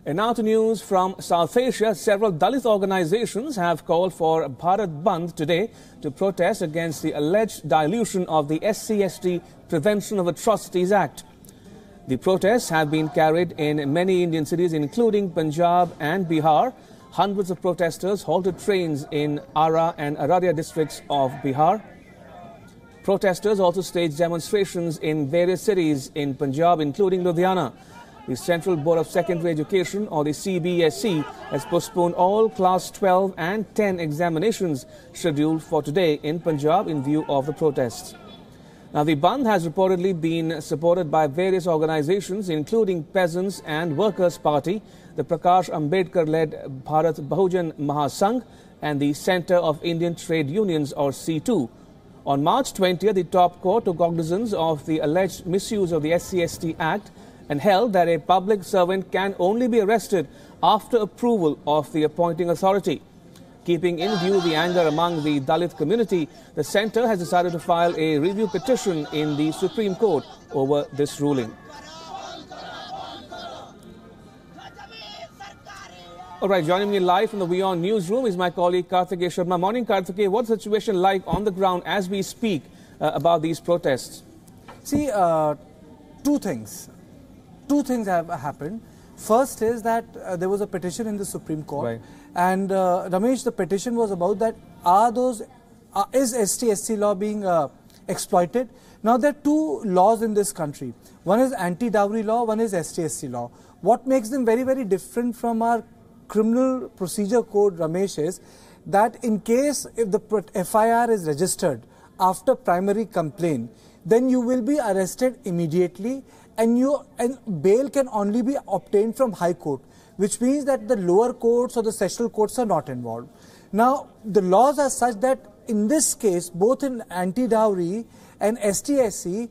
And now to news from South Asia. Several Dalit organizations have called for Bharat Bandh today to protest against the alleged dilution of the SCST Prevention of Atrocities Act. The protests have been carried in many Indian cities, including Punjab and Bihar. Hundreds of protesters halted trains in Ara and Araria districts of Bihar. Protesters also staged demonstrations in various cities in Punjab, including Ludhiana. The Central Board of Secondary Education, or the CBSE, has postponed all Class 12 and 10 examinations scheduled for today in Punjab in view of the protests. Now, the Bandh has reportedly been supported by various organizations, including Peasants and Workers' Party, the Prakash Ambedkar-led Bharat Bahujan Mahasangh, and the Centre of Indian Trade Unions, or C2. On March 20th, the top court took cognizance of the alleged misuse of the SCST Act and held that a public servant can only be arrested after approval of the appointing authority. Keeping in view the anger among the Dalit community, the centre has decided to file a review petition in the Supreme Court over this ruling. All right, joining me live from the WION newsroom is my colleague Karthikeya Sharma. Morning, Karthikeya. What's the situation like on the ground as we speak about these protests? See, two things. Two things have happened. First is that there was a petition in the Supreme Court, right. And Ramesh, the petition was about that is ST-SC law being exploited? Now there are two laws in this country. One is anti-dowry law, one is ST-SC law. What makes them very, very different from our criminal procedure code, Ramesh, is that in case if the FIR is registered after primary complaint, then you will be arrested immediately, and bail can only be obtained from High Court, which means that the lower courts or the sessional courts are not involved. Now, the laws are such that in this case, both in anti-dowry and ST-SC,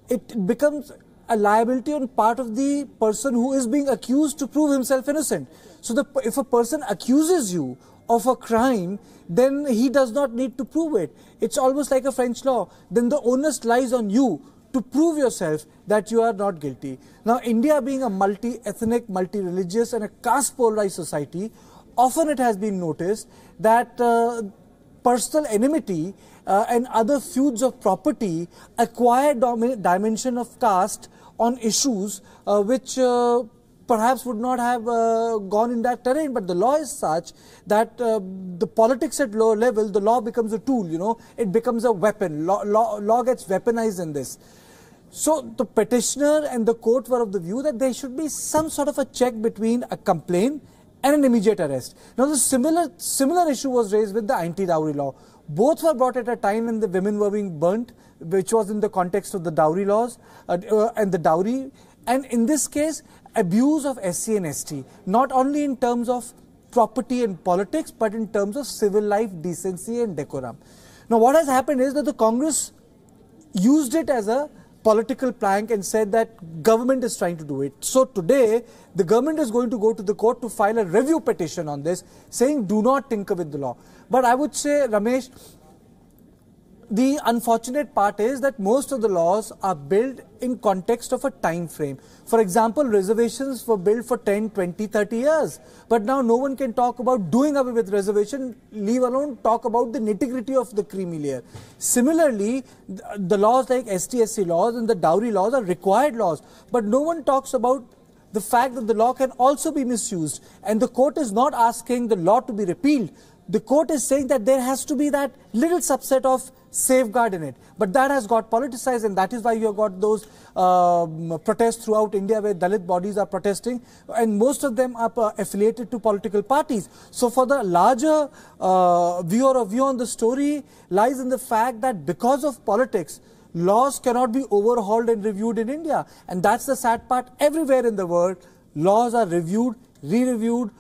it becomes a liability on part of the person who is being accused to prove himself innocent. So if a person accuses you of a crime, then he does not need to prove it. It's almost like a French law. Then the onus lies on you to prove yourself that you are not guilty. Now, India being a multi-ethnic, multi-religious and a caste-polarized society, often it has been noticed that personal enmity and other feuds of property acquire dimension of caste on issues which perhaps would not have gone in that terrain, but the law is such that the politics at lower level, the law becomes a tool, it becomes a weapon. Law gets weaponized in this. So the petitioner and the court were of the view that there should be some sort of a check between a complaint and an immediate arrest. Now the similar issue was raised with the anti-dowry law. Both were brought at a time when the women were being burnt, which was in the context of the dowry laws and the dowry. And in this case, abuse of SC and ST, not only in terms of property and politics, but in terms of civil life, decency and decorum. Now what has happened is that the Congress used it as a political plank and said that government is trying to do it. So today, the government is going to go to the court to file a review petition on this, saying do not tinker with the law. But I would say, Ramesh, the unfortunate part is that most of the laws are built in context of a time frame. For example, reservations were built for 10, 20, 30 years. But now no one can talk about doing away with reservation, leave alone talk about the nitty-gritty of the creamy layer. Similarly, the laws like ST-SC laws and the dowry laws are required laws. But no one talks about the fact that the law can also be misused. And the court is not asking the law to be repealed. The court is saying that there has to be that little subset of safeguard in it. But that has got politicized, and that is why you have got those protests throughout India where Dalit bodies are protesting, and most of them are affiliated to political parties. So for the larger viewer of view on the story lies in the fact that because of politics, laws cannot be overhauled and reviewed in India. And that's the sad part. Everywhere in the world, laws are reviewed, re-reviewed,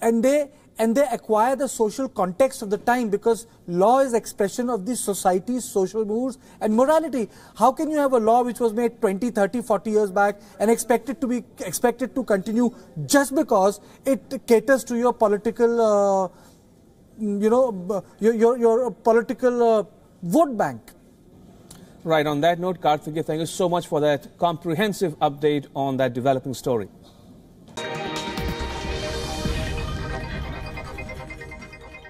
and they acquire the social context of the time, because law is expression of the society's social moods and morality. How can you have a law which was made 20, 30, 40 years back and expected to continue just because it caters to your political, your political vote bank? Right. On that note, Karthikeya, thank you so much for that comprehensive update on that developing story.